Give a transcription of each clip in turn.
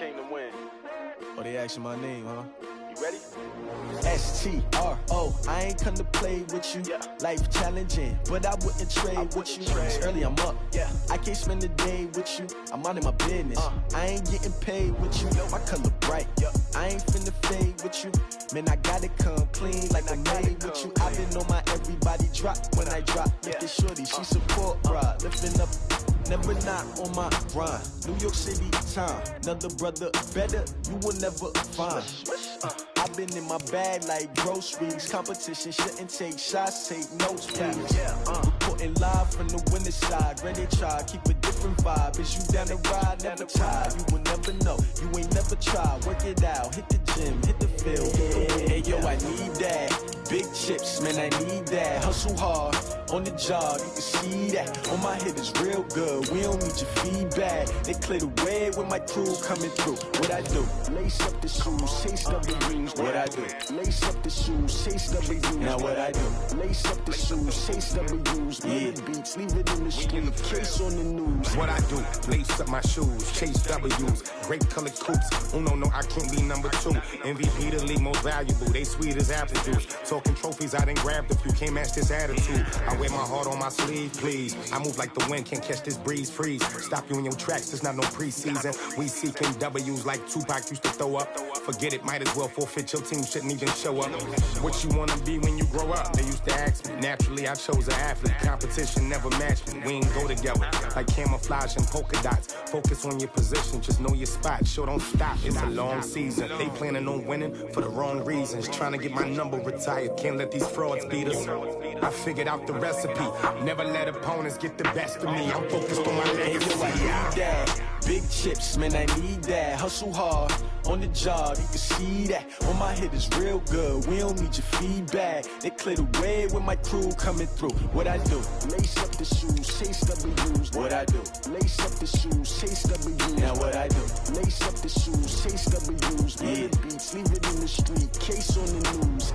came to win. Oh, they asking my name, huh? You ready? S-T-R-O, I ain't come to play with you. Life challenging, but I wouldn't trade with you. It's early, I'm up. I can't spend the day with you. I'm out in my business. I ain't getting paid with you. My color bright. I ain't finna fade with you. Man, I gotta come clean like I made with you. I've been on my everybody drop when I drop. Look at shorty, she support ride. Lifting up, never not on my grind. New York City time, another brother better, you will never find. I've been in my bag like groceries. Competition shouldn't take shots, take notes, please. Reporting live from the winning side. Ready to try, keep a different vibe. Is you down the ride, never tired. You will never know, you ain't never tried. Work it out, hit the gym, hit the field. Hey yo, I need that. Big chips, man, I need that. Hustle hard, on the job, you can see that. On my head is real good, we don't need your feedback. They clear the way with my crew coming through. What I do? Lace up the shoes, chase W's. What I do? Lace up the shoes, chase W's. Now what I do? Lace up the shoes, chase W's. Yeah, beats, leave it in the street, case on the news. What I do? Lace up my shoes, chase W's. Great colored coops. Oh no, I can't be number 2. MVP the league most valuable. They sweet as apple juice. Talking trophies, I done grabbed a few. Can't match this attitude. I wear my heart on my sleeve, please. I move like the wind, can't catch this breeze. Freeze. Stop you in your tracks. There's not no preseason. We seeking W's like Tupac used to throw up. Forget it, might as well forfeit. Your team shouldn't even show up. What you wanna be when you grow up? They used to ask me. Naturally, I chose an athlete. Competition never matched me. We ain't go together like camouflage and polka dots. Focus on your position, just know your spot. Sure, don't stop. It's a long season. They planning on winning for the wrong reasons. Trying to get my number retired. Can't let these frauds beat us. I figured out the recipe. Never let opponents get the best of me. I'm focused on my legacy. I need that. Big chips, man, I need that. Hustle hard, on the job, you can see that. On my head is real good, we don't need your feedback. They clear the way with my crew coming through. What I do? Lace up the shoes, chase W's. What I do? Lace up the shoes, chase W's. Now what I do? Lace up the shoes, chase W's. Yeah, beats, leave it in the street, case on the news.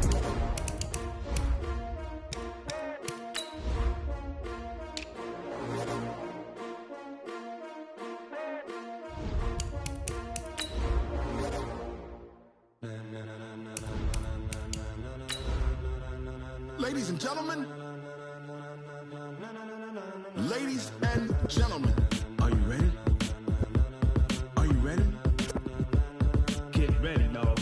Ladies and gentlemen, ladies and gentlemen, are you ready? Are you ready? Get ready, dog.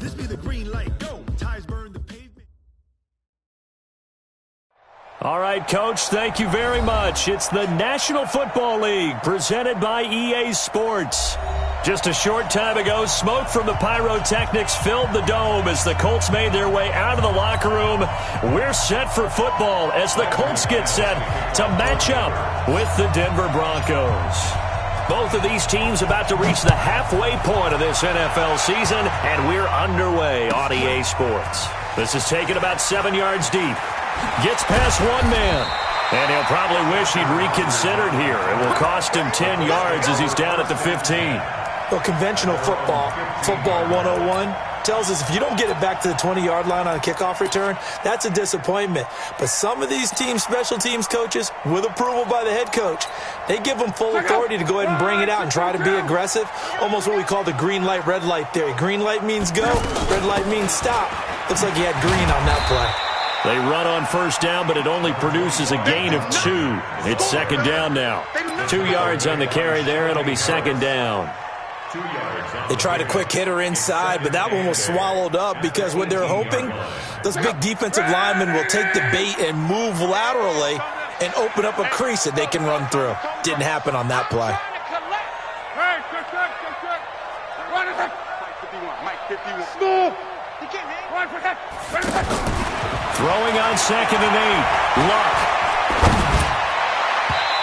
this be the green light. Go, ties burn the pavement. All right, Coach, thank you very much. It's the National Football League presented by EA Sports. Just a short time ago, smoke from the pyrotechnics filled the dome as the Colts made their way out of the locker room. We're set for football as the Colts get set to match up with the Denver Broncos. Both of these teams about to reach the halfway point of this NFL season, and we're underway on EA Sports. This is taken about 7 yards deep. Gets past one man, and he'll probably wish he'd reconsidered here. It will cost him 10 yards as he's down at the 15. Well, conventional football 101, tells us if you don't get it back to the 20-yard line on a kickoff return, that's a disappointment. But some of these teams, special teams coaches, with approval by the head coach, they give them full authority to go ahead and bring it out and try to be aggressive, almost what we call the green light, red light theory. Green light means go, red light means stop. Looks like he had green on that play. They run on first down, but it only produces a gain of 2. It's second down now. 2 yards on the carry there. It'll be second down. They tried a quick hitter inside, but that one was swallowed up because what they're hoping, those big defensive linemen will take the bait and move laterally and open up a crease that they can run through. Didn't happen on that play. Throwing on 2nd and 8. Luck.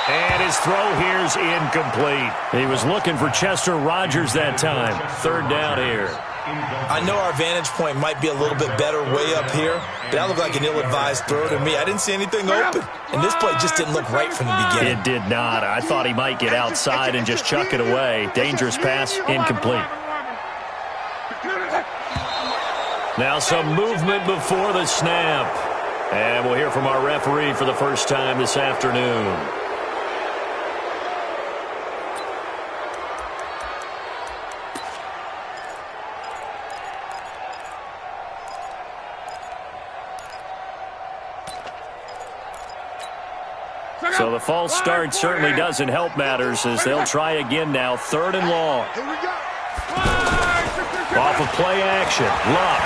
And his throw here's incomplete. He was looking for Chester Rogers that time. Third down here. I know our vantage point might be a little bit better way up here, but that looked like an ill-advised throw to me. I didn't see anything open, and this play just didn't look right from the beginning. It did not. I thought he might get outside and just chuck it away. Dangerous pass, incomplete. Now some movement before the snap. And we'll hear from our referee for the first time this afternoon. So the false start certainly doesn't help matters as they'll try again now. 3rd and long. Off of play action. Luck.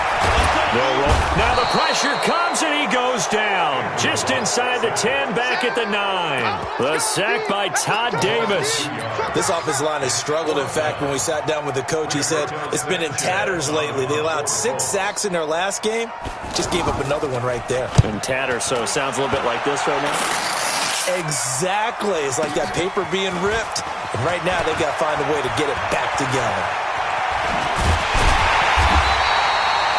Now the pressure comes and he goes down. Just inside the 10, back at the 9. The sack by Todd Davis. This offensive line has struggled. In fact, when we sat down with the coach, he said it's been in tatters lately. They allowed 6 sacks in their last game. Just gave up another one right there. In tatters, so it sounds a little bit like this right now. Exactly. It's like that paper being ripped. And right now, they've got to find a way to get it back together.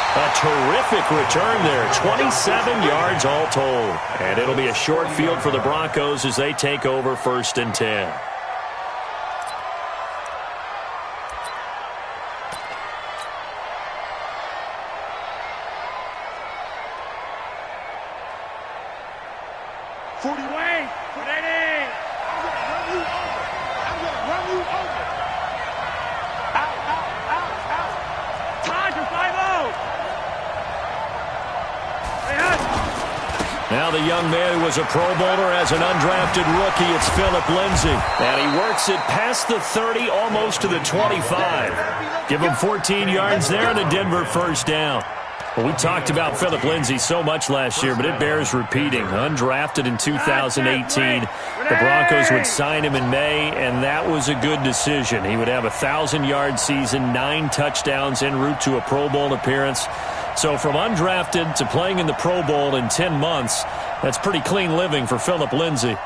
A terrific return there. 27 yards all told. And it'll be a short field for the Broncos as they take over 1st and 10. Now the young man who was a Pro Bowler as an undrafted rookie, it's Philip Lindsay. And he works it past the 30, almost to the 25. Give him 14 yards there and a Denver first down. Well, we talked about Philip Lindsay so much last year, but it bears repeating. Undrafted in 2018. The Broncos would sign him in May, and that was a good decision. He would have a 1,000-yard season, 9 touchdowns en route to a Pro Bowl appearance. So from undrafted to playing in the Pro Bowl in 10 months, that's pretty clean living for Philip Lindsay.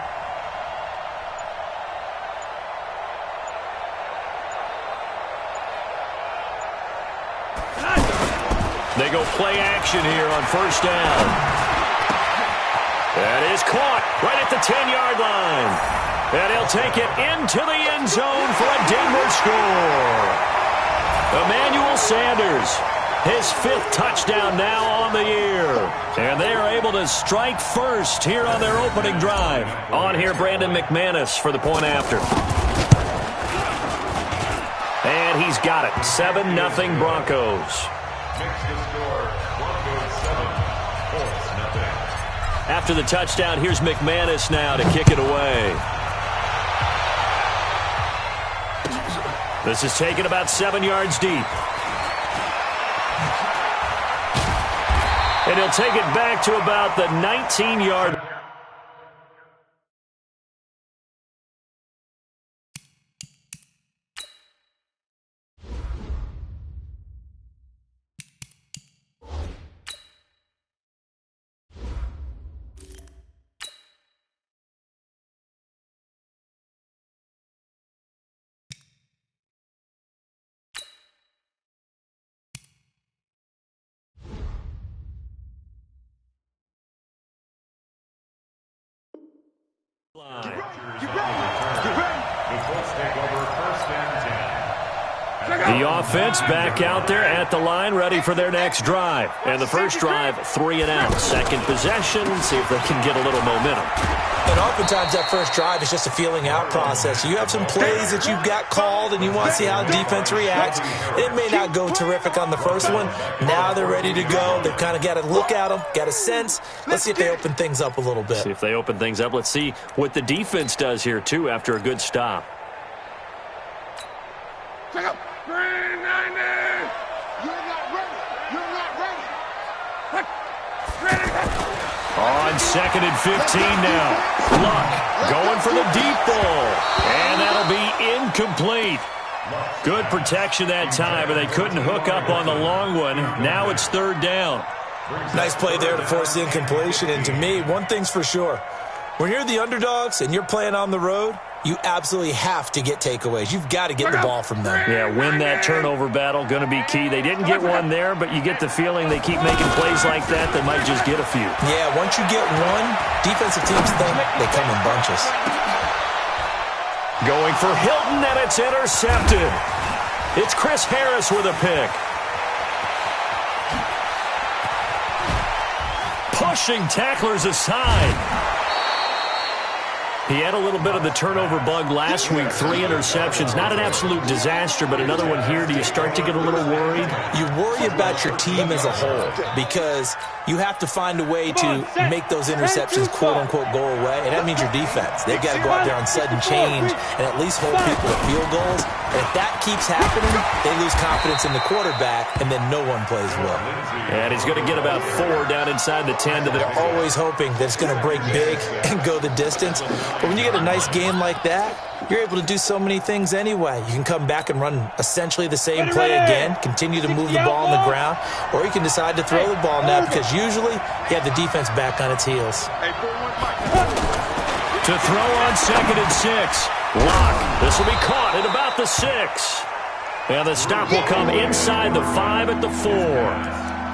They go play action here on first down. That is caught right at the 10-yard line. And he'll take it into the end zone for a Denver score. Emmanuel Sanders, his 5th touchdown now on the year. And they are able to strike first here on their opening drive. On here, Brandon McManus for the point after. And he's got it. 7-0 Broncos. After the touchdown, here's McManus now to kick it away. This is taken about 7 yards deep. And he'll take it back to about the 19-yard. The offense back out there at the line, ready for their next drive. And the first drive, 3 and out. Second possession, see if they can get a little momentum. And oftentimes that first drive is just a feeling out process. You have some plays that you've got called and you want to see how the defense reacts. It may not go terrific on the first one. Now they're ready to go. They've kind of got to look at them, got a sense. Let's see if they open things up a little bit. See if they open things up. Let's see what the defense does here, too, after a good stop. Check out. On 2nd and 15 now. Luck going for the deep ball. And that'll be incomplete. Good protection that time, but they couldn't hook up on the long one. Now it's 3rd down. Nice play there to force the incompletion. And to me, one thing's for sure. When you're the underdogs and you're playing on the road, you absolutely have to get takeaways. You've got to get the ball from them. Yeah, win that turnover battle, going to be key. They didn't get one there, but you get the feeling they keep making plays like that, they might just get a few. Yeah, once you get one, defensive teams think they come in bunches. Going for Hilton, and it's intercepted. It's Chris Harris with a pick. Pushing tacklers aside. He had a little bit of the turnover bug last week, 3 interceptions. Not an absolute disaster, but another one here. Do you start to get a little worried? You worry about your team as a whole because you have to find a way to make those interceptions, quote-unquote, go away, and that means your defense. They've got to go out there on sudden change and at least hold people to field goals. And if that keeps happening, they lose confidence in the quarterback, and then no one plays well. And he's going to get about 4 down inside the 10 to the... They're always hoping that it's going to break big and go the distance. But when you get a nice game like that, you're able to do so many things anyway. You can come back and run essentially the same play again, continue to move the ball on the ground, or you can decide to throw the ball now because usually you have the defense back on its heels. To throw on 2nd and 6. Lock. This will be caught at about the 6. And the stop will come inside the 5 at the 4.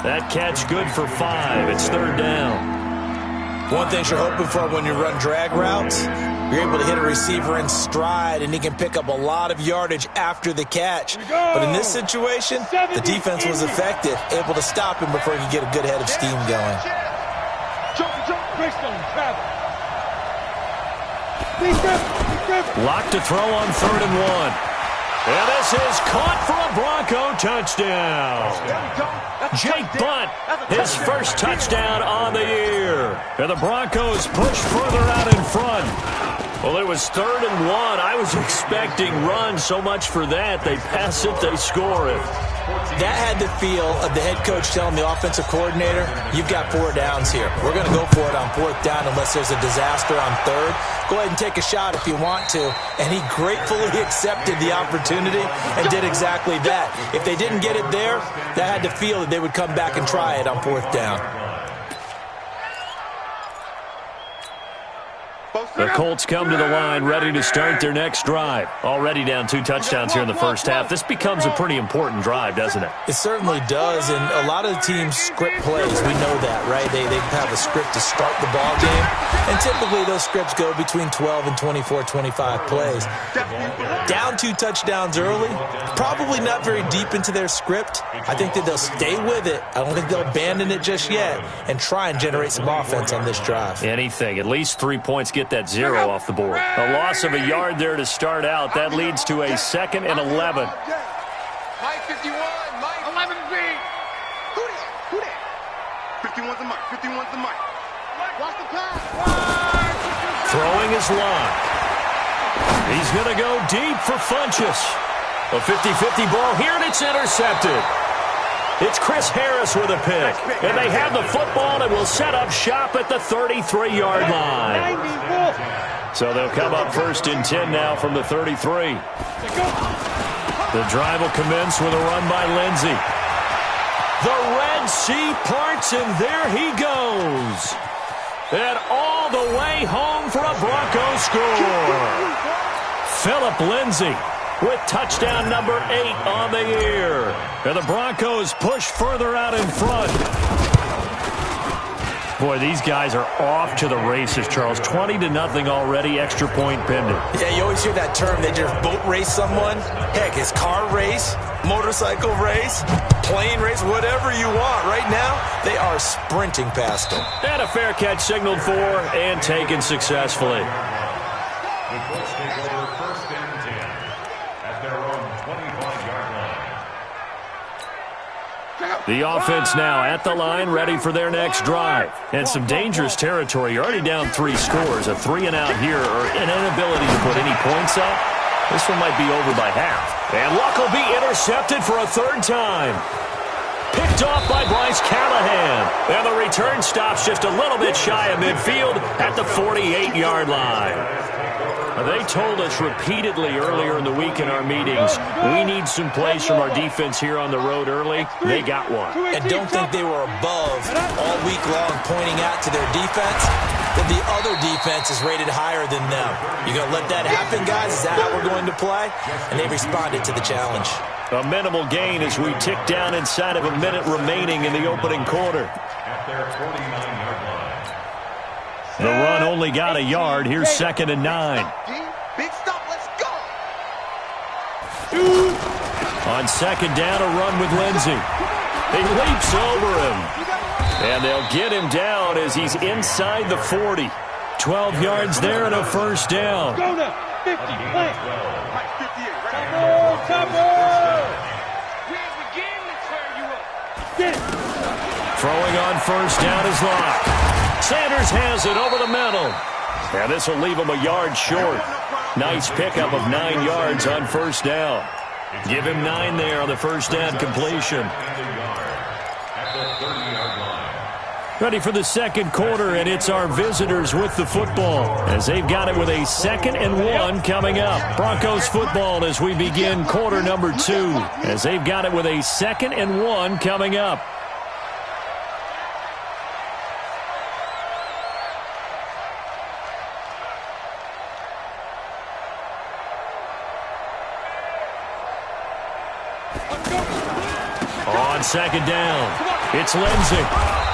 That catch good for 5. It's 3rd down. One thing you're hoping for when you run drag routes, you're able to hit a receiver in stride, and he can pick up a lot of yardage after the catch. But in this situation, the defense was effective, able to stop him before he could get a good head of steam going. Lock to throw on 3rd and 1. And this is caught for a Bronco touchdown. Jake Bunt, his first touchdown on the year. And the Broncos push further out in front. Well, it was 3rd and 1. I was expecting run, so much for that. They pass it, they score it. That had the feel of the head coach telling the offensive coordinator, you've got 4 downs here. We're going to go for it on 4th down unless there's a disaster on 3rd. Go ahead and take a shot if you want to. And he gratefully accepted the opportunity and did exactly that. If they didn't get it there, that had the feel that they would come back and try it on 4th down. The Colts come to the line ready to start their next drive. Already down 2 touchdowns here in the first half. This becomes a pretty important drive, doesn't it? It certainly does, and a lot of the teams script plays. We know that, right? They have a script to start the ball game, and typically those scripts go between 12 and 24, 25 plays. Down 2 touchdowns early, probably not very deep into their script. I think that they'll stay with it. I don't think they'll abandon it just yet and try and generate some offense on this drive. Anything. At least 3 points. Get that 0 off the board. A loss of a yard there to start out. That leads to a 2nd and 11. Mike 51, Mike 11B. Who that? 51's the Mike. 51's the Mike. Watch the pass. Throwing is Lock. He's going to go deep for Funchess. A 50-50 ball here, and it's intercepted. It's Chris Harris with a pick. And they have the football and will set up shop at the 33-yard line. So they'll come up 1st and 10 now from the 33. The drive will commence with a run by Lindsey. The Red Sea parts, and there he goes. And all the way home for a Broncos score. Phillip Lindsey with touchdown number 8 on the year. And the Broncos push further out in front. Boy, these guys are off to the races, Charles. 20-0 already, extra point pending. Yeah, you always hear that term. They just boat race someone. Heck, it's car race, motorcycle race, plane race, whatever you want. Right now, they are sprinting past them. And a fair catch signaled for and taken successfully. The offense now at the line, ready for their next drive. And some dangerous territory. You're already down 3 scores. A 3-and-out here, or an inability to put any points up. This one might be over by half. And Luck will be intercepted for a 3rd time. Picked off by Bryce Callahan. And the return stops just a little bit shy of midfield at the 48-yard line. They told us repeatedly earlier in the week in our meetings, we need some plays from our defense here on the road early. They got one. And don't think they were above all week long pointing out to their defense. that the other defense is rated higher than them. You going to let that happen, guys? Is that how we're going to play? And they responded to the challenge. A minimal gain as we tick down inside of a minute remaining in the opening quarter. The run only got a yard. Here's 2nd and 9. Big stop, let's go! On 2nd down, a run with Lindsey. He leaps over him. And they'll get him down as he's inside the 40. 12 yards there and a first down. Go now. 50. Play. Mike 58, right We have the game to tear you up. Get it. Throwing on first down is Locke. Sanders has it over the middle. And this will leave him a yard short. Nice pickup of 9 yards on first down. Give him 9 there on the first down completion. Ready for the second quarter, and it's our visitors with the football as they've got it with a 2nd and 1 coming up. Broncos football as we begin quarter number 2 as they've got it with a 2nd and 1 coming up. On 2nd down, it's Lindsey.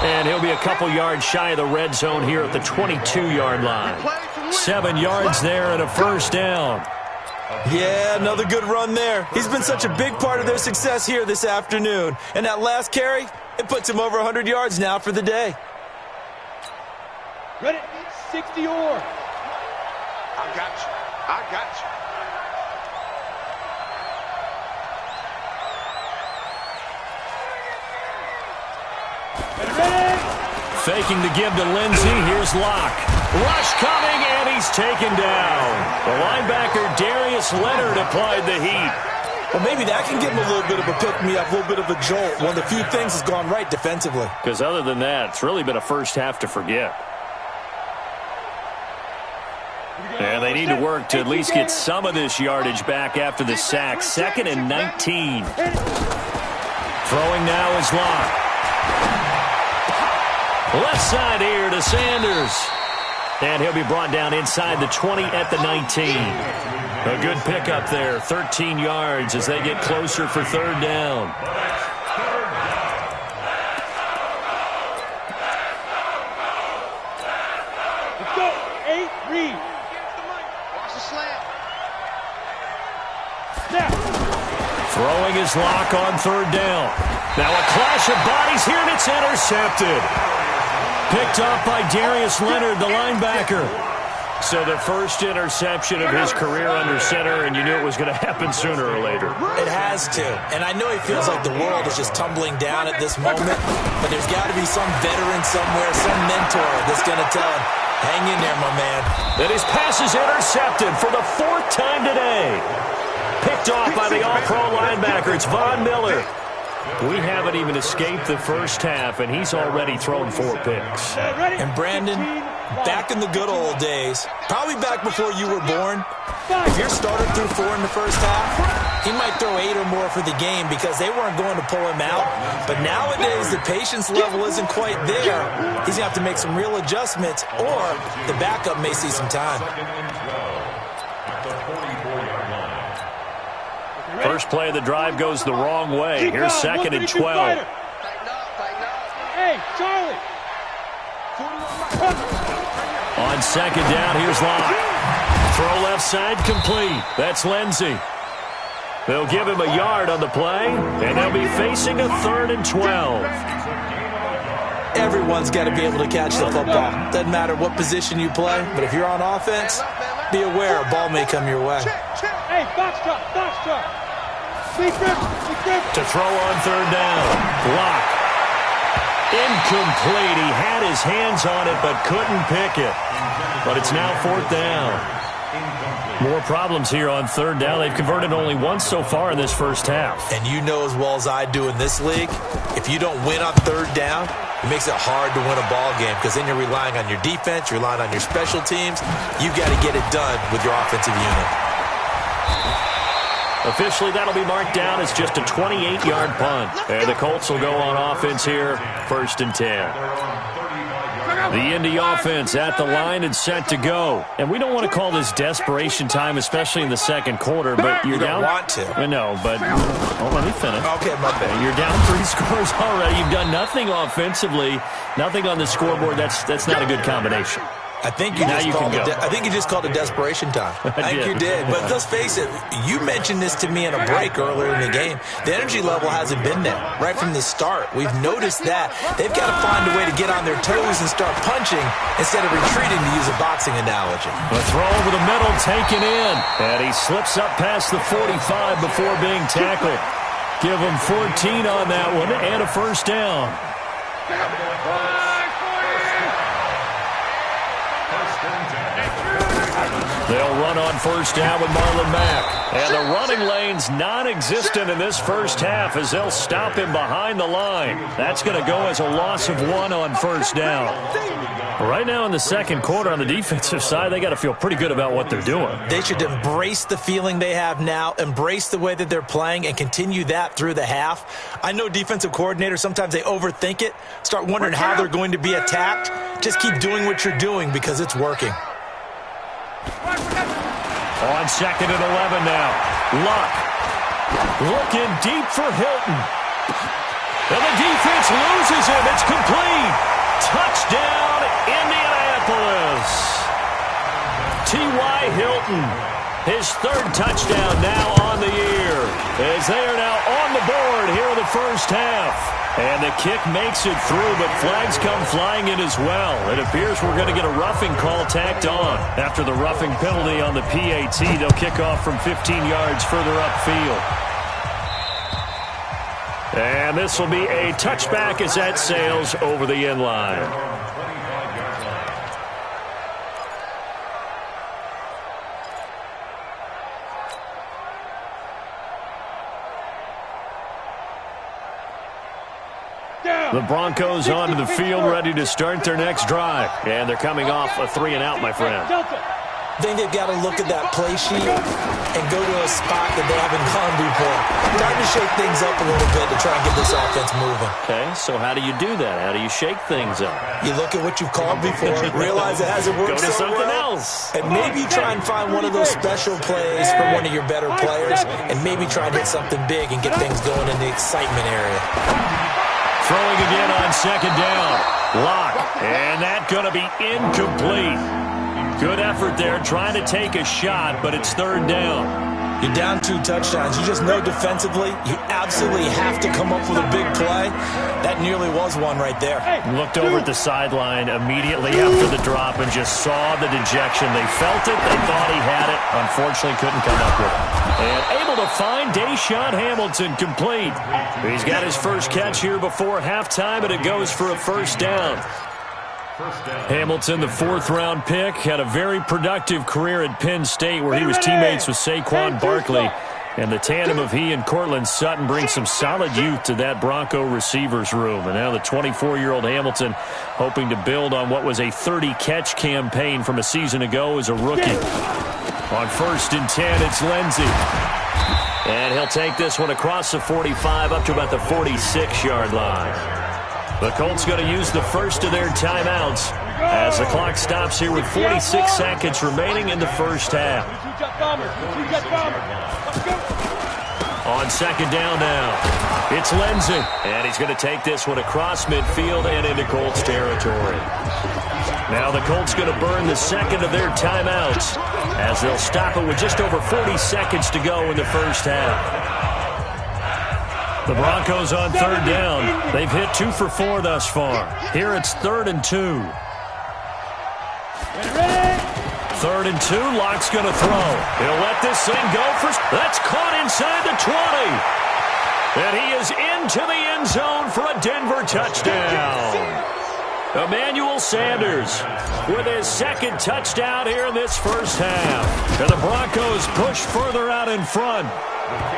And he'll be a couple yards shy of the red zone here at the 22-yard line. 7 yards there and a first down. Yeah, another good run there. He's been such a big part of their success here this afternoon. And that last carry, it puts him over 100 yards now for the day. Ready? 60 or. I got you. I got you. Faking the give to Lindsey. Here's Locke. Rush coming, and he's taken down. The linebacker, Darius Leonard, applied the heat. Well, maybe that can give him a little bit of a pick-me-up, a little bit of a jolt. One of the few things has gone right defensively. Because other than that, it's really been a first half to forget. And they need to work to at least get some of this yardage back after the sack. 2nd and 19. Throwing now is Locke. Left side here to Sanders. And he'll be brought down inside the 20 at the 19. A good pickup there, 13 yards as they get closer for 3rd down. Let's go. 8, read. Watch the slant. Snap. Throwing his Locke on 3rd down. Now a clash of bodies here, and it's intercepted. Picked off by Darius Leonard, the linebacker. So the first interception of his career under center, and you knew it was going to happen sooner or later. It has to. And I know he feels like the world is just tumbling down at this moment, but there's got to be some veteran somewhere, some mentor that's going to tell him, hang in there, my man. And his pass is intercepted for the 4th time today. Picked off by the all-pro linebacker. It's Von Miller. We haven't even escaped the first half, and he's already thrown 4 picks. And Brandon, back in the good old days, probably back before you were born, if your starter threw 4 in the first half, he might throw 8 or more for the game because they weren't going to pull him out. But nowadays, the patience level isn't quite there. He's going to have to make some real adjustments, or the backup may see some time. First play of the drive goes the wrong way. Here's 2nd and 12. Hey, Charlie. On 2nd down, here's Locke. Throw left side complete. That's Lindsey. They'll give him a yard on the play, and they'll be facing a 3rd and 12. Everyone's got to be able to catch the football. Doesn't matter what position you play, but if you're on offense, be aware a ball may come your way. Hey, box drop, box drop. Big grip. To throw on 3rd down. Locke. Incomplete. He had his hands on it but couldn't pick it. But it's now 4th down. More problems here on 3rd down. They've converted only once so far in this first half. And you know as well as I do in this league, if you don't win on 3rd down, it makes it hard to win a ball game because then you're relying on your defense, you're relying on your special teams. You've got to get it done with your offensive unit. Officially, that'll be marked down as just a 28-yard punt. And the Colts will go on offense here, 1st and 10. The Indy offense at the line and set to go. And we don't want to call this desperation time, especially in the second quarter, but you're down. You don't want to. No, but let me finish. Okay, my bad. You're down 3 scores already. You've done nothing offensively, nothing on the scoreboard. That's not a good combination. I think you just called it desperation time. I think you did. But let's face it, you mentioned this to me in a break earlier in the game. The energy level hasn't been there right from the start. We've noticed that. They've got to find a way to get on their toes and start punching instead of retreating, to use a boxing analogy. A throw over the middle, taken in. And he slips up past the 45 before being tackled. Give him 14 on that one and a first down. They'll run on first down with Marlon Mack. And the running lane's non-existent in this first half as they'll stop him behind the line. That's going to go as a loss of 1 on first down. Right now in the second quarter on the defensive side, they got to feel pretty good about what they're doing. They should embrace the feeling they have now, embrace the way that they're playing, and continue that through the half. I know defensive coordinators, sometimes they overthink it, start wondering how they're going to be attacked. Just keep doing what you're doing because it's working. On second and 11 now. Luck looking deep for Hilton. And the defense loses him. It's complete. Touchdown, Indianapolis. T.Y. Hilton, his 3rd touchdown now on the year, as they are now on the board here in the first half. And the kick makes it through, but flags come flying in as well. It appears we're going to get a roughing call tacked on. After the roughing penalty on the PAT, they'll kick off from 15 yards further upfield. And this will be a touchback as that sails over the end line. The Broncos onto the field, ready to start their next drive. And they're coming off a 3-and-out, my friend. I think they've got to look at that play sheet and go to a spot that they haven't gone before. Time to shake things up a little bit to try and get this offense moving. Okay, so how do you do that? How do you shake things up? You look at what you've called before, realize it hasn't worked so well. Go to something else. And maybe try and find one of those special plays from one of your better players, and maybe try and hit something big and get things going in the excitement area. Throwing again on second down. Lock. And that's going to be incomplete. Good effort there, trying to take a shot, but it's 3rd down. You're down 2 touchdowns. You just know defensively you absolutely have to come up with a big play. That nearly was one right there. Looked over at the sideline immediately after the drop and just saw the dejection. They felt it. They thought he had it. Unfortunately, couldn't come up with it. And able to find Deshaun Hamilton complete. He's got his first catch here before halftime, and it goes for a first down. Hamilton, the 4th-round pick, had a very productive career at Penn State where he was teammates with Saquon Barkley. And the tandem of he and Cortland Sutton brings some solid youth to that Bronco receivers room. And now the 24-year-old Hamilton hoping to build on what was a 30-catch campaign from a season ago as a rookie. On 1st and 10, it's Lindsey. And he'll take this one across the 45 up to about the 46-yard line. The Colts going to use the first of their timeouts as the clock stops here with 46 seconds remaining in the first half. On second down now, it's Lindsey. And he's going to take this one across midfield and into Colts territory. Now the Colts going to burn the second of their timeouts as they'll stop it with just over 40 seconds to go in the first half. The Broncos on 3rd down. They've hit 2 for 4 thus far. Here it's 3rd and 2. 3rd and 2. Lock's going to throw. He'll let this thing go for... That's caught inside the 20. And he is into the end zone for a Denver touchdown. Emmanuel Sanders with his 2nd touchdown here in this first half. And the Broncos push further out in front.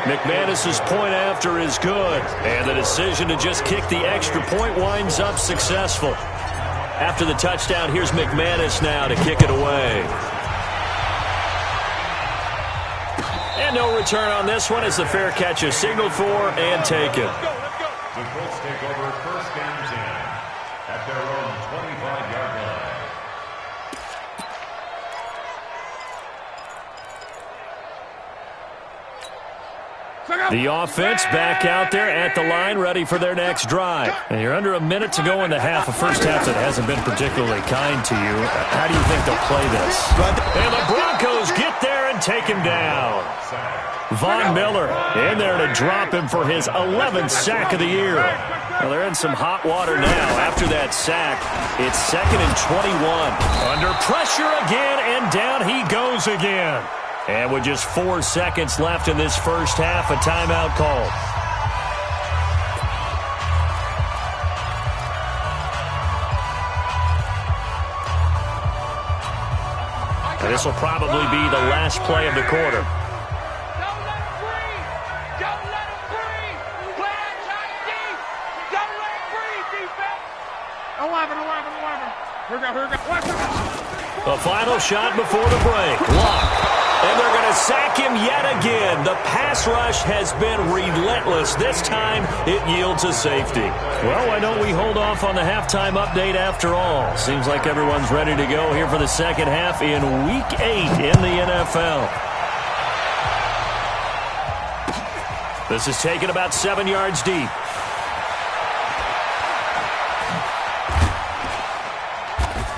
McManus's point after is good, and the decision to just kick the extra point winds up successful. After the touchdown, here's McManus now to kick it away. And no return on this one as the fair catch is signaled for and taken. The Colts take over 1st and 10 at their own 25-yard line. The offense back out there at the line, ready for their next drive. And you're under a minute to go in the half, a first half that hasn't been particularly kind to you. How do you think they'll play this? And the Broncos get there and take him down. Von Miller in there to drop him for his 11th sack of the year. Well, they're in some hot water now. After that sack, it's 2nd and 21. Under pressure again, and down he goes again. And with just 4 seconds left in this first half, a timeout called. And this will probably be the last play of the quarter. Don't let him breathe. Don't let him breathe. Play that shot deep. Don't let him breathe, defense. 11. Here we go. The final shot before the break. Lock. And they're going to sack him yet again. The pass rush has been relentless. This time, it yields a safety. Well, why don't we hold off on the halftime update after all? Seems like everyone's ready to go here for the second half in Week 8 in the NFL. This is taken about 7 yards deep.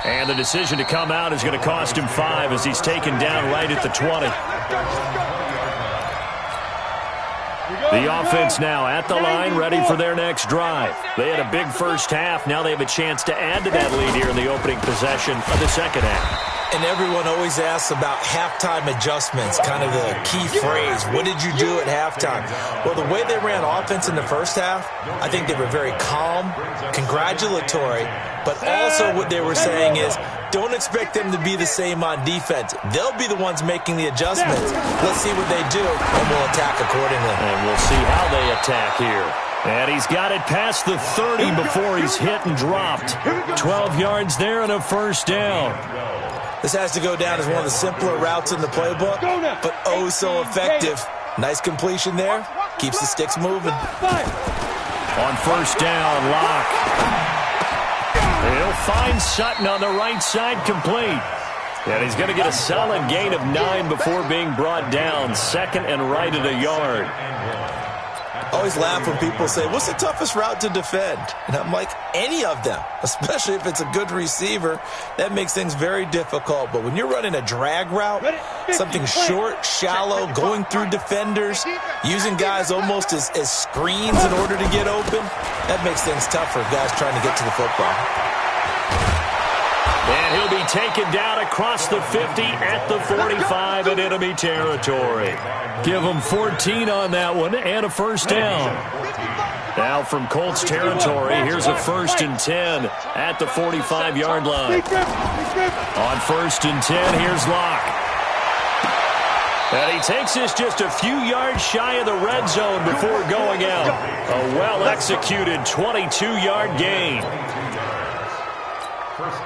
And the decision to come out is going to cost him 5 as he's taken down right at the 20. The offense now at the line, ready for their next drive. They had a big first half. Now they have a chance to add to that lead here in the opening possession of the second half. And everyone always asks about halftime adjustments, kind of the key phrase. What did you do at halftime? Well, the way they ran offense in the first half, I think they were very calm, congratulatory, but also what they were saying is, don't expect them to be the same on defense. They'll be the ones making the adjustments. Let's see what they do, and we'll attack accordingly. And we'll see how they attack here. And he's got it past the 30 before he's hit and dropped. 12 yards there and a first down. This has to go down as one of the simpler routes in the playbook, but oh so effective. Nice completion there. Keeps the sticks moving. On first down, Lock. He'll find Sutton on the right side, complete. And he's going to get a solid gain of 9 before being brought down. 2nd and right at a yard. I always laugh when people say, what's the toughest route to defend? And I'm like, any of them, especially if it's a good receiver. That makes things very difficult. But when you're running a drag route, something short, shallow, going through defenders, using guys almost as screens in order to get open, that makes things tough for guys trying to get to the football. And he'll be taken down across the 50 at the 45 in enemy territory. Give him 14 on that one and a first down. Now from Colts territory, here's a 1st and 10 at the 45-yard line. On 1st and 10, here's Lock. And he takes this just a few yards shy of the red zone before going out. A well-executed 22-yard gain.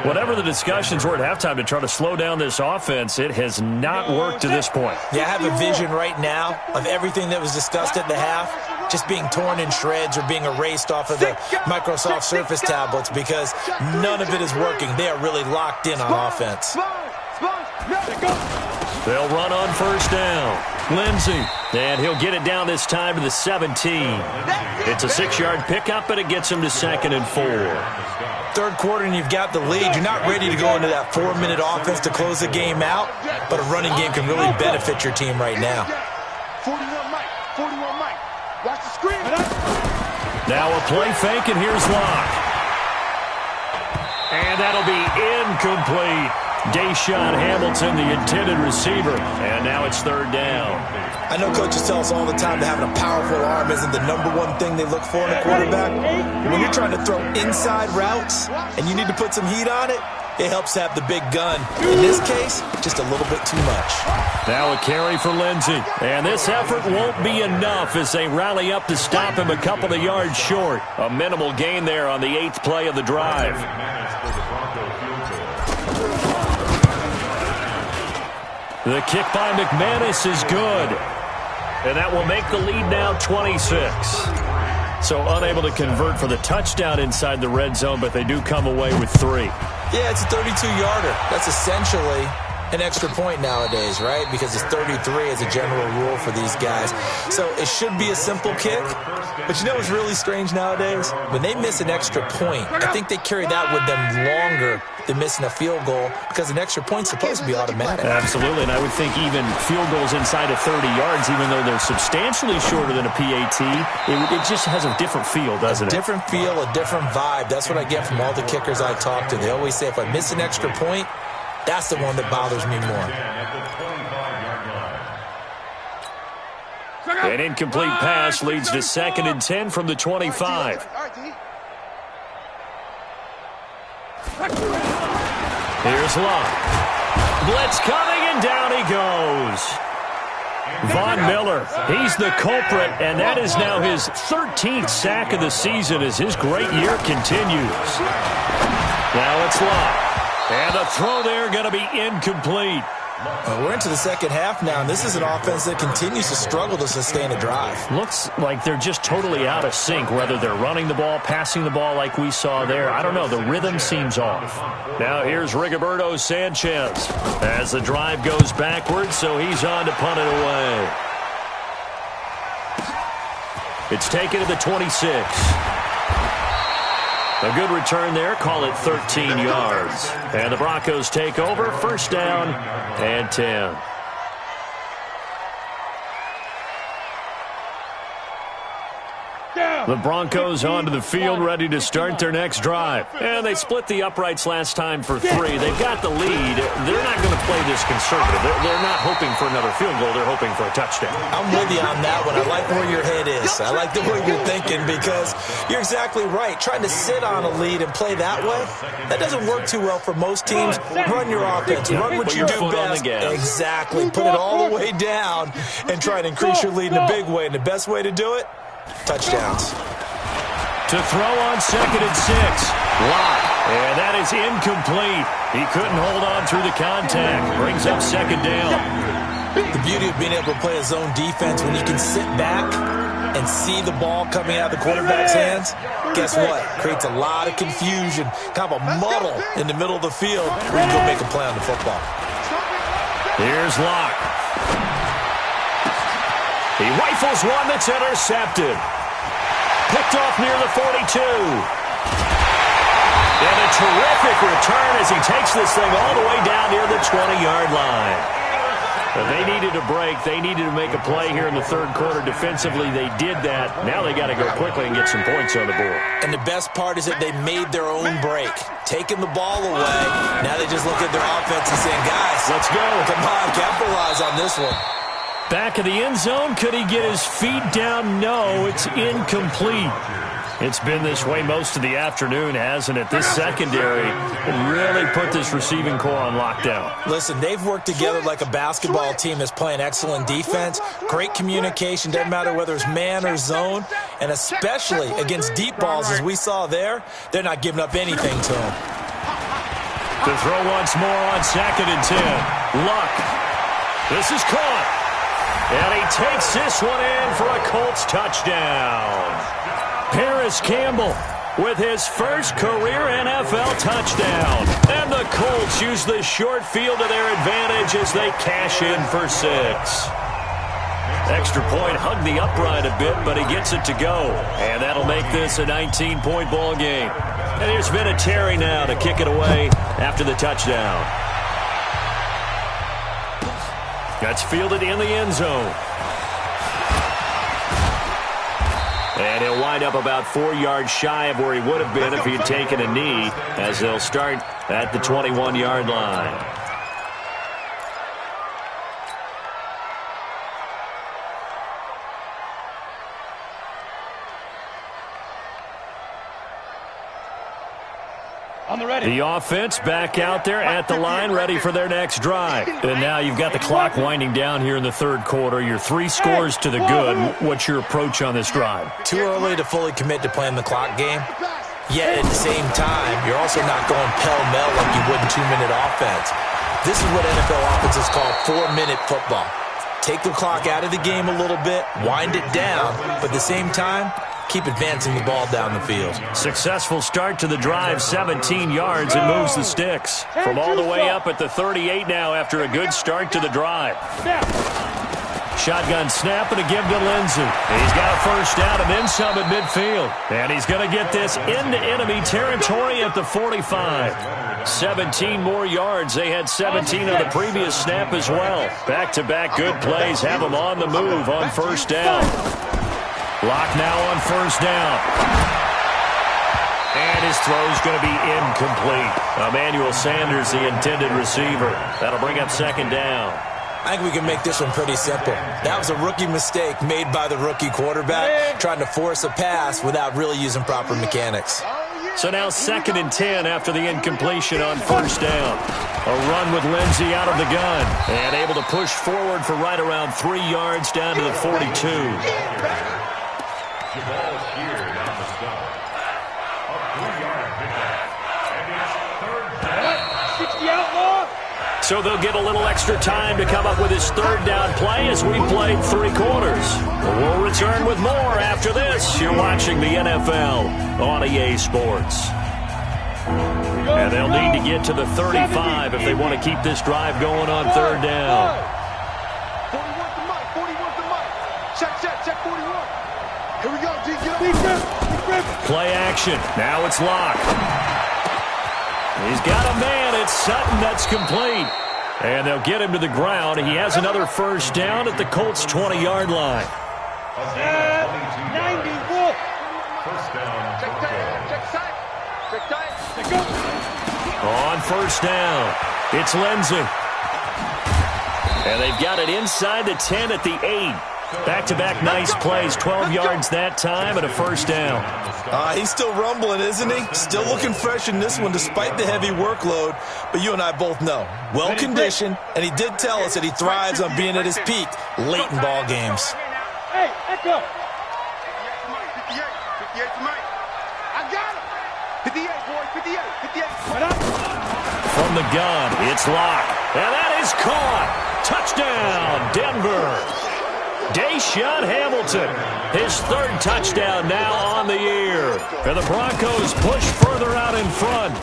Whatever the discussions were at halftime to try to slow down this offense, it has not worked to this point. Yeah, I have a vision right now of everything that was discussed at the half just being torn in shreds or being erased off of the Microsoft Surface tablets because none of it is working. They are really locked in on offense. They'll run on first down. Lindsey, and he'll get it down this time to the 17. It's a 6-yard pickup, but it gets him to 2nd and 4. Third quarter and you've got the lead. You're not ready to go into that 4-minute offense to close the game out, but a running game can really benefit your team right now. 41 Mike. Watch the screen. Now a play fake, and here's Lock. And that'll be incomplete. Deshaun Hamilton, the intended receiver. And now it's 3rd down. I know coaches tell us all the time that having a powerful arm isn't the #1 thing they look for in a quarterback. When you're trying to throw inside routes and you need to put some heat on it, it helps to have the big gun. In this case, just a little bit too much. Now a carry for Lindsey. And this effort won't be enough as they rally up to stop him a couple of yards short. A minimal gain there on the 8th play of the drive. The kick by McManus is good. And that will make the lead now 26. So unable to convert for the touchdown inside the red zone, but they do come away with 3. Yeah, it's a 32-yarder. That's essentially an extra point nowadays, right? Because it's 33 as a general rule for these guys. So it should be a simple kick. But you know what's really strange nowadays? When they miss an extra point, I think they carry that with them longer than missing a field goal because an extra point's supposed to be automatic. Absolutely, and I would think even field goals inside of 30 yards, even though they're substantially shorter than a PAT, it just has a different feel, doesn't it? A different feel, a different vibe. That's what I get from all the kickers I talk to. They always say if I miss an extra point, that's the one that bothers me more. An incomplete pass leads to 2nd and 10 from the 25. Here's Locke. Blitz coming, and down he goes. Von Miller, he's the culprit, and that is now his 13th sack of the season as his great year continues. Now it's Locke. And the throw there going to be incomplete. We're into the second half now, and this is an offense that continues to struggle to sustain a drive. Looks like they're just totally out of sync, whether they're running the ball, passing the ball like we saw there. I don't know. The rhythm seems off. Now here's Rigoberto Sanchez as the drive goes backwards, so he's on to punt it away. It's taken to the 26. A good return there. Call it 13 yards. And the Broncos take over. 1st down and 10. The Broncos onto the field, ready to start their next drive. And they split the uprights last time for 3. They've got the lead. They're not going to play this conservative. They're not hoping for another field goal. They're hoping for a touchdown. I'm with you on that one. I like where your head is. I like the way you're thinking because you're exactly right. Trying to sit on a lead and play that way, that doesn't work too well for most teams. Run your offense. Run what you do best. Exactly. Put it all the way down and try and increase your lead in a big way. And the best way to do it? Touchdowns. To throw on 2nd and 6. Locke. And that is incomplete. He couldn't hold on through the contact. Brings up 2nd down. The beauty of being able to play a zone defense when you can sit back and see the ball coming out of the quarterback's hands, guess what? Creates a lot of confusion, kind of a muddle in the middle of the field where you go make a play on the football. Here's Locke. He rifles one that's intercepted. Picked off near the 42. And a terrific return as he takes this thing all the way down near the 20-yard line. But they needed a break. They needed to make a play here in the 3rd quarter. Defensively, they did that. Now they got to go quickly and get some points on the board. And the best part is that they made their own break. Taking the ball away. Now they just look at their offense and saying, guys, let's go. Come on, capitalize on this one. Back of the end zone. Could he get his feet down? No, it's incomplete. It's been this way most of the afternoon, hasn't it? This secondary really put this receiving core on lockdown. Listen, they've worked together like a basketball team that's playing excellent defense. Great communication. Doesn't matter whether it's man or zone. And especially against deep balls, as we saw there, they're not giving up anything to them. To throw once more on 2nd and 10. Luck. This is caught. And he takes this one in for a Colts touchdown. Paris Campbell with his first career NFL touchdown. And the Colts use the short field to their advantage as they cash in for 6. Extra point hugged the upright a bit, but he gets it to go. And that'll make this a 19-point ball game. And there's Vinatieri now to kick it away after the touchdown. That's fielded in the end zone. And he'll wind up about 4 yards shy of where he would have been if he had taken a knee, as they'll start at the 21-yard line. The offense back out there at the line, ready for their next drive. And now you've got the clock winding down here in the 3rd quarter. You're 3 scores to the good. What's your approach on this drive? Too early to fully commit to playing the clock game. Yet at the same time, you're also not going pell-mell like you would in 2-minute offense. This is what NFL offenses call 4-minute football. Take the clock out of the game a little bit, wind it down, but at the same time, keep advancing the ball down the field. Successful start to the drive, 17 yards, and moves the sticks. From all the way up at the 38 now after a good start to the drive. Shotgun snap and a give to Lindsey. He's got a first down and then some at midfield. And he's going to get this into enemy territory at the 45. 17 more yards. They had 17 on the previous snap as well. Back-to-back good plays have them on the move on first down. Lock now on first down. And his throw's going to be incomplete. Emmanuel Sanders, the intended receiver. That'll bring up second down. I think we can make this one pretty simple. That was a rookie mistake made by the rookie quarterback, trying to force a pass without really using proper mechanics. So now 2nd and 10 after the incompletion on first down. A run with Lindsey out of the gun. And able to push forward for right around 3 yards down to the 42. So they'll get a little extra time to come up with his third down play as we played 3 quarters. We'll return with more after this. You're watching the NFL on EA Sports. And they'll need to get to the 35 if they want to keep this drive going on third down. 41 to Mike. 41 to Mike. Check 41. Here we go, D. Get up. Play action. Now it's Locke. He's got a man. It's Sutton. That's complete. And they'll get him to the ground. He has another first down at the Colts' 20-yard line. 90, Wolf. First down. Check tight. On first down, it's Lindsey. And they've got it inside the 10 at the 8. Back-to-back nice plays, 12 yards that time and a first down. He's still rumbling, isn't he? Still looking fresh in this one despite the heavy workload. But you and I both know, well-conditioned, and he did tell us that he thrives on being at his peak late in ball games. Hey, echo. 58 to Mike. I got him. 58, boys. 58. From the gun, it's Locke. And that is caught. Touchdown, Denver. Deshaun Hamilton, his 3rd touchdown now on the year. And the Broncos push further out in front.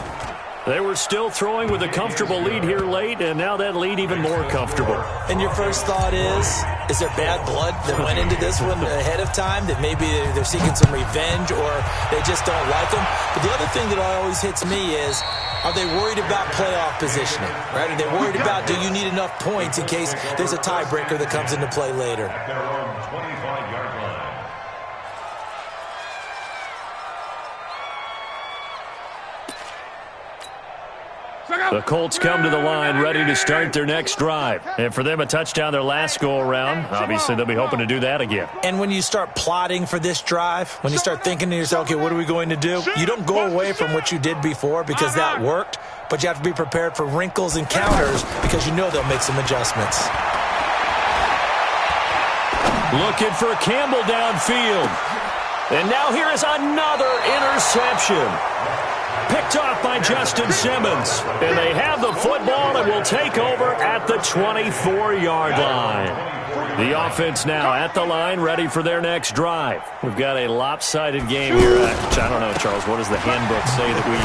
They were still throwing with a comfortable lead here late, and now that lead even more comfortable. And your first thought is there bad blood that went into this one ahead of time, that maybe they're seeking some revenge or they just don't like them? But the other thing that always hits me is, are they worried about playoff positioning? Right? Are they worried about, do you need enough points in case there's a tiebreaker that comes into play later? Their own 25-yard line. The Colts come to the line ready to start their next drive. And for them, a touchdown their last go-around. Obviously, they'll be hoping to do that again. And when you start plotting for this drive, when you start thinking to yourself, okay, what are we going to do? You don't go away from what you did before because that worked, but you have to be prepared for wrinkles and counters because you know they'll make some adjustments. Looking for Campbell downfield. And now here is another interception. Picked off by Justin Simmons. And they have the football and will take over at the 24-yard line. The offense now at the line, ready for their next drive. We've got a lopsided game here. I don't know, Charles, what does the handbook say that we...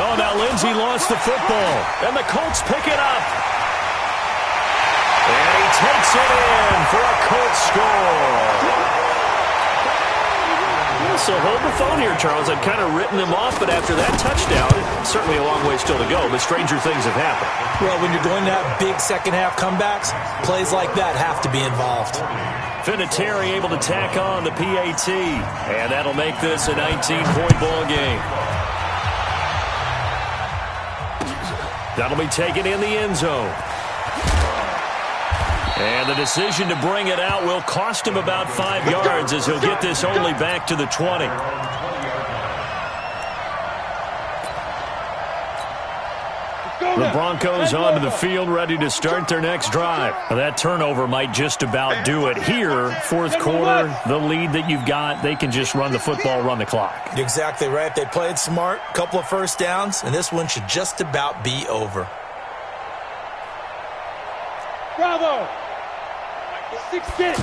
Oh, now Lindsey lost the football. And the Colts pick it up. And he takes it in for a Colts score. So hold the phone here, Charles. I've kind of written them off, but after that touchdown, certainly a long way still to go, but stranger things have happened. Well, when you're going to have big second-half comebacks, plays like that have to be involved. Vinatieri able to tack on the PAT, and that'll make this a 19-point ball game. That'll be taken in the end zone. And the decision to bring it out will cost him about 5 yards as he'll get this only back to the 20. The Broncos onto the field ready to start their next drive. That turnover might just about do it here. Fourth quarter, the lead that you've got, they can just run the football, run the clock. You're exactly right. They played smart, couple of first downs, and this one should just about be over. Bravo. 6 kids.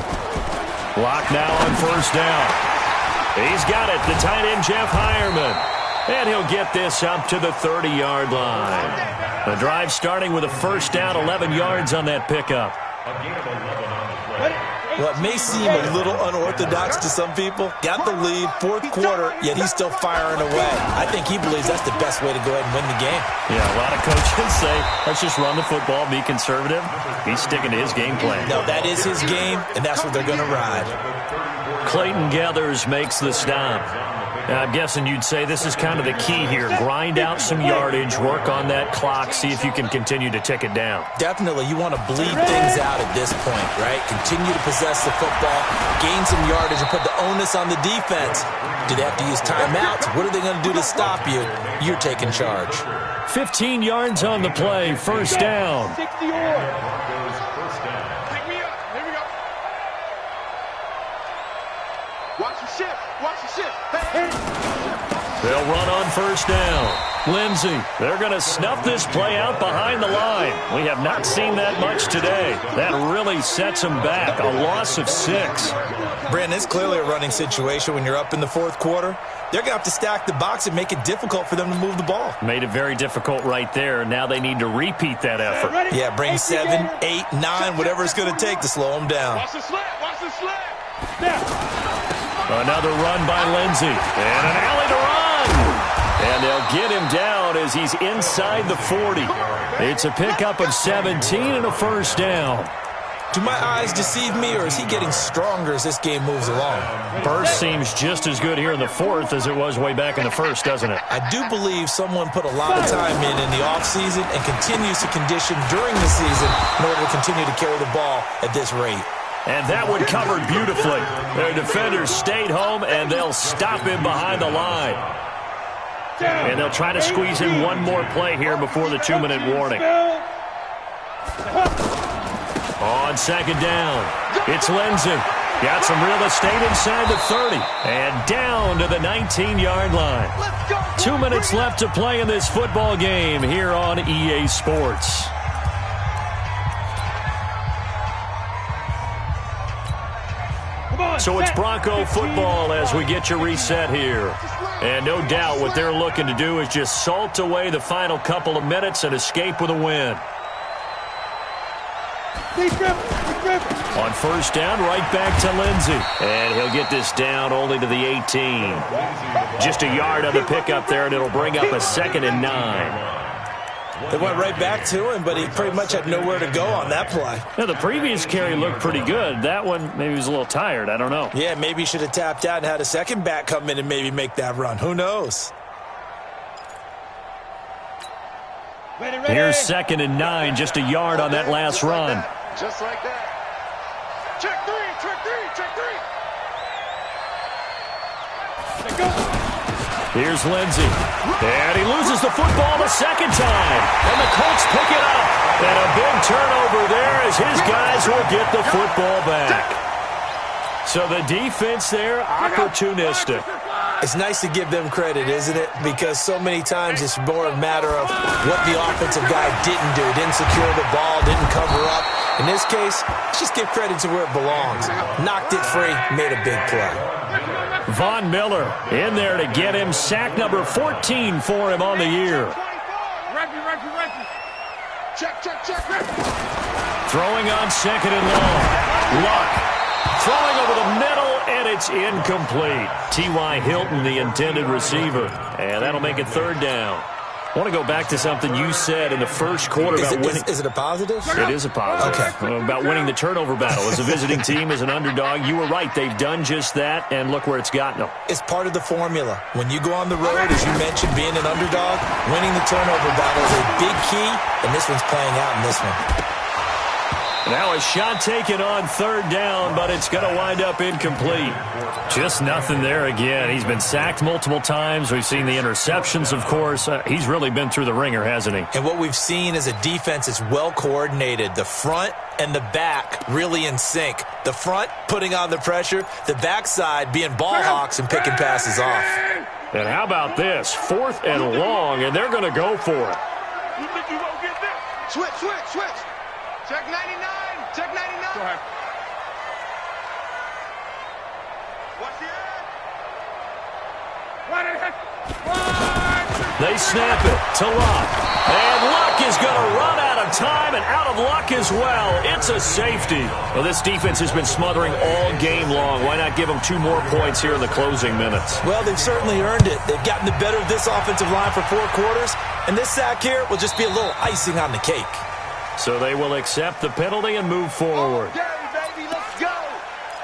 Lock now on first down. He's got it, the tight end, Jeff Hireman. And he'll get this up to the 30-yard line. The drive starting with a first down, 11 yards on that pickup. Well, it may seem a little unorthodox to some people. Got the lead, fourth quarter, yet he's still firing away. I think he believes that's the best way to go ahead and win the game. Yeah, a lot of coaches say, let's just run the football, be conservative. He's sticking to his game plan. No, that is his game, and that's what they're going to ride. Clayton Gathers makes the stop. Now, I'm guessing you'd say this is kind of the key here. Grind out some yardage, work on that clock, see if you can continue to tick it down. Definitely. You want to bleed things out at this point, right? Continue to possess the football, gain some yardage, and put the onus on the defense. Do they have to use timeouts? What are they going to do to stop you? You're taking charge. 15 yards on the play, first down. 60-yard. They'll run on first down. Lindsey, they're going to snuff this play out behind the line. We have not seen that much today. That really sets them back. A loss of 6. Brandon, it's clearly a running situation when you're up in the fourth quarter. They're going to have to stack the box and make it difficult for them to move the ball. Made it very difficult right there. Now they need to repeat that effort. Yeah, bring 7, 8, 9, whatever it's going to take to slow them down. Watch the slant. Watch the slant. Another run by Lindsey. And an alley to run. And they'll get him down as he's inside the 40. It's a pickup of 17 and a first down. Do my eyes deceive me, or is he getting stronger as this game moves along? Burst seems just as good here in the fourth as it was way back in the first, doesn't it? I do believe someone put a lot of time in the offseason and continues to condition during the season in order to continue to carry the ball at this rate. And that one covered beautifully. Their defenders stayed home, and they'll stop him behind the line. And they'll try to squeeze in one more play here before the 2-minute warning. On second down, it's Lindsey. Got some real estate inside the 30. And down to the 19-yard line. 2 minutes left to play in this football game here on EA Sports. So it's Bronco football as we get you reset here. And no doubt what they're looking to do is just salt away the final couple of minutes and escape with a win. On first down, right back to Lindsey. And he'll get this down only to the 18. Just a yard on the pickup there, and it'll bring up a 2nd and 9. They went right back to him, but he pretty much had nowhere to go on that play. Now, the previous carry looked pretty good. That one, maybe he was a little tired. I don't know. Yeah, maybe he should have tapped out and had a second back come in and maybe make that run. Who knows? Ready. Here's 2nd and 9, just a yard on that last run. Just like that. Check three. Here's Lindsey. And he loses the football the second time. And the Colts pick it up. And a big turnover there as his guys will get the football back. So the defense there, opportunistic. It's nice to give them credit, isn't it? Because so many times it's more a matter of what the offensive guy didn't do. Didn't secure the ball, didn't cover up. In this case, let's just give credit to where it belongs. Knocked it free, made a big play. Von Miller in there to get him sack number 14 for him on the year. Check. Throwing on 2nd and long. Luck. Throwing over the middle, and it's incomplete. T.Y. Hilton, the intended receiver. And that'll make it 3rd down. I want to go back to something you said in the first quarter about winning. Is it a positive? It is a positive. Okay. About winning the turnover battle. As a visiting team, as an underdog, you were right. They've done just that, and look where it's gotten them. It's part of the formula. When you go on the road, as you mentioned, being an underdog, winning the turnover battle is a big key, and this one's playing out in this one. Now a shot taken on 3rd down, but it's going to wind up incomplete. Just nothing there again. He's been sacked multiple times. We've seen the interceptions, of course. He's really been through the ringer, hasn't he? And what we've seen is a defense that's well coordinated. The front and the back really in sync. The front putting on the pressure, the backside being ball hawks and picking passes off. And how about this? 4th and long, and they're going to go for it. You think you won't get this? Switch. Check 99. Go ahead. Watch the edge. They snap it to Luck. And Luck is going to run out of time and out of luck as well. It's a safety. Well, this defense has been smothering all game long. Why not give them 2 more points here in the closing minutes? Well, they've certainly earned it. They've gotten the better of this offensive line for 4 quarters, and this sack here will just be a little icing on the cake. So they will accept the penalty and move forward. Okay, baby, let's go.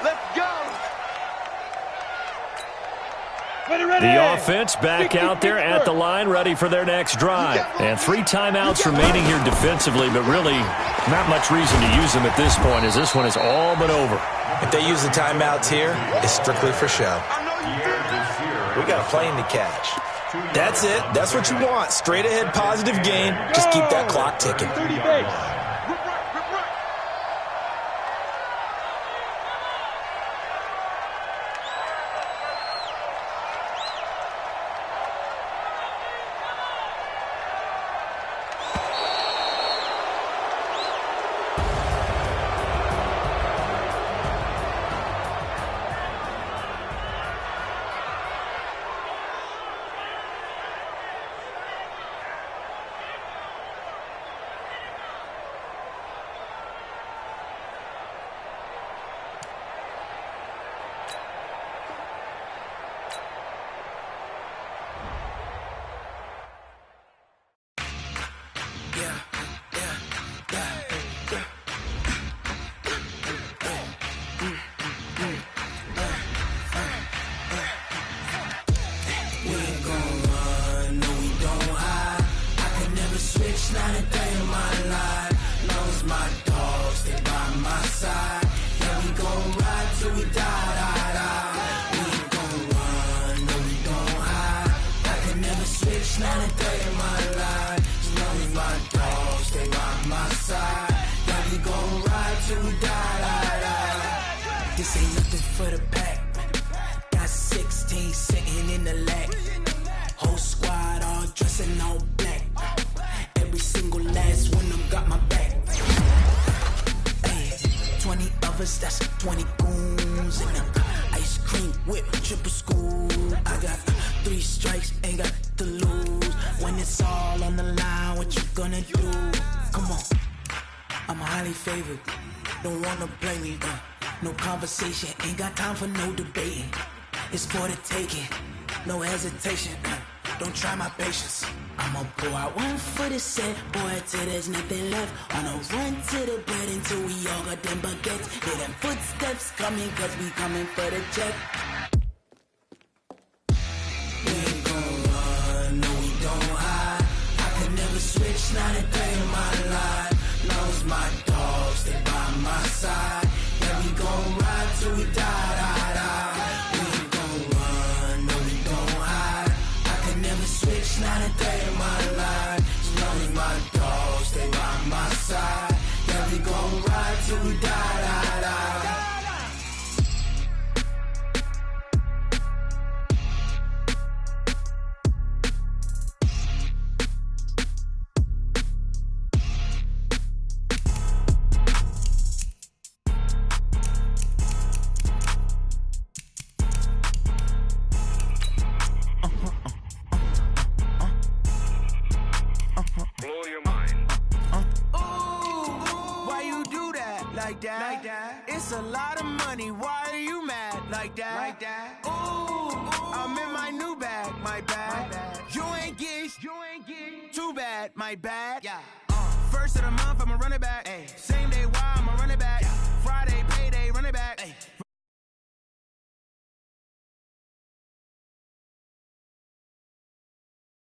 Let's go. The offense back out there at the line, ready for their next drive. And 3 timeouts remaining here defensively, but really not much reason to use them at this point, as this one is all but over. If they use the timeouts here, it's strictly for show. We got a plane to catch. That's it. That's what you want. Straight ahead positive gain. Just keep that clock ticking. 30 base. This ain't nothing for the pack. Got 16 sitting in the lag. Whole squad all dressing all black. Every single last one of them got my back. Hey, 20 of us, that's 20 goons in them. Ice cream whip, triple school. I got 3 strikes, ain't got to lose. When it's all on the line, what you gonna do? Come on, I'm highly favored. Don't wanna blame me, no conversation, ain't got time for no debating. It's for the taking, no hesitation. Don't try my patience. I'ma pull out one for the set, boy, till there's nothing left. On a run to the bread until we all got them baguettes. Hear them footsteps coming, cause we coming for the check. We ain't gon' run, no we don't hide. I can never switch, not a day in my life. Long as my dogs, they by my side. Yeah, we gon' ride till we die, die, die. We ain't gon' run, no we don't hide. I can never switch, not a day in my life. As long as my dogs, stay by my side. Yeah, we gon' ride till we die, die, die. Like that. It's a lot of money. Why are you mad like that? Ooh, I'm in my new bag, my bad. You ain't get too bad, my bad. Yeah. First of the month, I'ma run it back.